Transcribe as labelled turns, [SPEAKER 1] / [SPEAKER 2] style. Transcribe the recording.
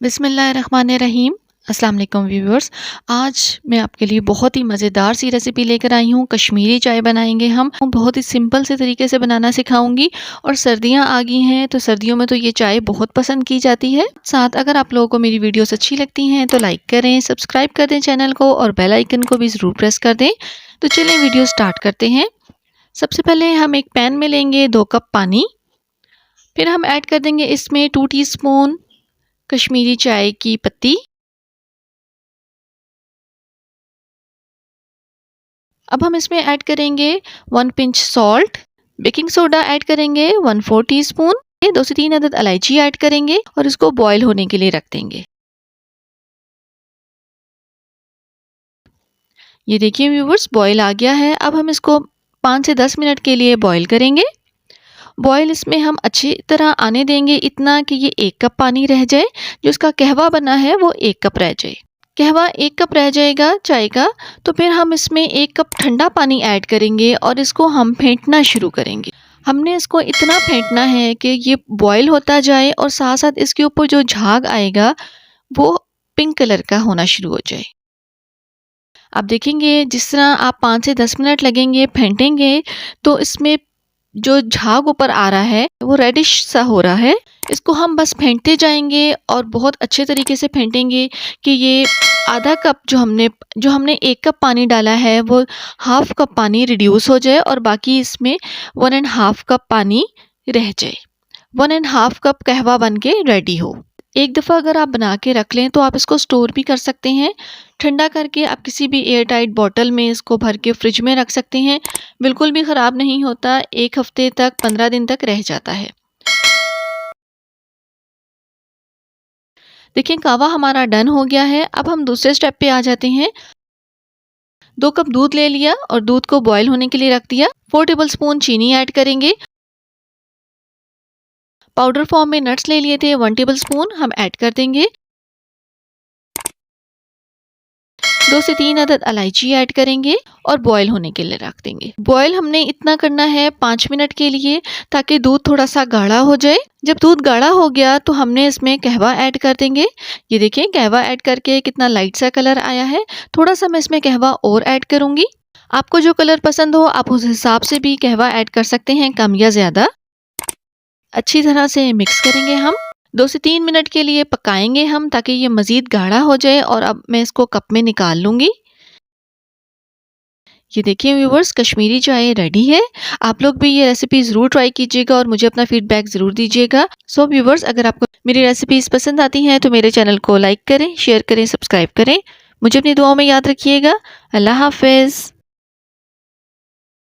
[SPEAKER 1] बिस्मिल्लाहिर्रहमानिर्रहीम। अस्सलाम वालेकुम व्यूअर्स। आज मैं आपके लिए बहुत ही मज़ेदार सी रेसिपी लेकर आई हूँ। कश्मीरी चाय बनाएंगे हम बहुत ही सिंपल से तरीके से बनाना सिखाऊंगी। और सर्दियाँ आ गई हैं तो सर्दियों में तो ये चाय बहुत पसंद की जाती है। साथ अगर आप लोगों को मेरी वीडियोस अच्छी लगती हैं तो लाइक करें, सब्सक्राइब कर दें चैनल को और बेल आइकन को भी ज़रूर प्रेस कर दें। तो चलिए वीडियो स्टार्ट करते हैं। सबसे पहले हम एक पैन में लेंगे 2 कप पानी। फिर हम ऐड कर देंगे इसमें 2 टीस्पून कश्मीरी चाय की पत्ती। अब हम इसमें ऐड करेंगे 1 pinch salt. Baking soda add करेंगे 1/4 टीस्पून। 2 से 3 अदद इलायची ऐड करेंगे और इसको बॉईल होने के लिए रख देंगे। ये देखिए व्यूवर्स, बॉईल आ गया है। अब हम इसको 5 से 10 मिनट के लिए बॉईल करेंगे। बॉईल इसमें हम अच्छी तरह आने देंगे, इतना कि ये 1 कप पानी रह जाए। जो इसका कहवा बना है वो 1 कप रह जाए। कहवा 1 कप रह जाएगा चाय का, तो फिर हम इसमें 1 कप ठंडा पानी ऐड करेंगे और इसको हम फेंटना शुरू करेंगे। हमने इसको इतना फेंटना है कि ये बॉईल होता जाए और साथ साथ इसके ऊपर जो झाग आएगा वो पिंक कलर का होना शुरू हो जाए। आप देखेंगे जिस तरह आप 5 से 10 मिनट लगेंगे फेंटेंगे तो इसमें जो झाग ऊपर आ रहा है वो रेडिश सा हो रहा है। इसको हम बस फेंटते जाएंगे और बहुत अच्छे तरीके से फेंटेंगे कि ये आधा कप जो हमने 1 कप पानी डाला है वो हाफ कप पानी रिड्यूस हो जाए और बाकी इसमें 1.5 कप पानी रह जाए। 1.5 कप कहवा बन के रेडी हो। एक दफ़ा अगर आप बना के रख लें तो आप इसको स्टोर भी कर सकते हैं। ठंडा करके आप किसी भी एयर टाइट बॉटल में इसको भर के फ्रिज में रख सकते हैं। बिल्कुल भी ख़राब नहीं होता, 1 हफ्ते तक 15 दिन तक रह जाता है। देखिए कहवा हमारा डन हो गया है। अब हम दूसरे स्टेप पे आ जाते हैं। 2 कप दूध ले लिया और दूध को बॉईल होने के लिए रख दिया। 4 टेबल स्पून चीनी ऐड करेंगे। पाउडर फॉर्म में नट्स ले लिए थे 1 टेबल स्पून हम ऐड कर देंगे। 2 से 3 अदद इलायची ऐड करेंगे और बॉईल होने के लिए रख देंगे। बॉईल हमने इतना करना है 5 मिनट के लिए, ताकि दूध थोड़ा सा गाढ़ा हो जाए। जब दूध गाढ़ा हो गया तो हमने इसमें कहवा ऐड कर देंगे। ये देखिए कहवा ऐड करके कितना लाइट सा कलर आया है। थोड़ा सा मैं इसमें कहवा और ऐड करूंगी। आपको जो कलर पसंद हो आप उस हिसाब से भी कहवा ऐड कर सकते हैं, कम या ज़्यादा। अच्छी तरह से मिक्स करेंगे हम। 2 से 3 मिनट के लिए पकाएंगे हम, ताकि ये मज़ीद गाढ़ा हो जाए। और अब मैं इसको कप में निकाल लूँगी। ये देखिए व्यूवर्स, कश्मीरी चाय रेडी है। आप लोग भी ये रेसिपी ज़रूर ट्राई कीजिएगा और मुझे अपना फीडबैक ज़रूर दीजिएगा। सो व्यूवर्स, अगर आपको मेरी रेसिपीज़ पसंद आती हैं तो मेरे चैनल को लाइक करें, शेयर करें, सब्सक्राइब करें। मुझे अपनी दुआओं में याद रखिएगा। अल्लाह हाफ़िज़।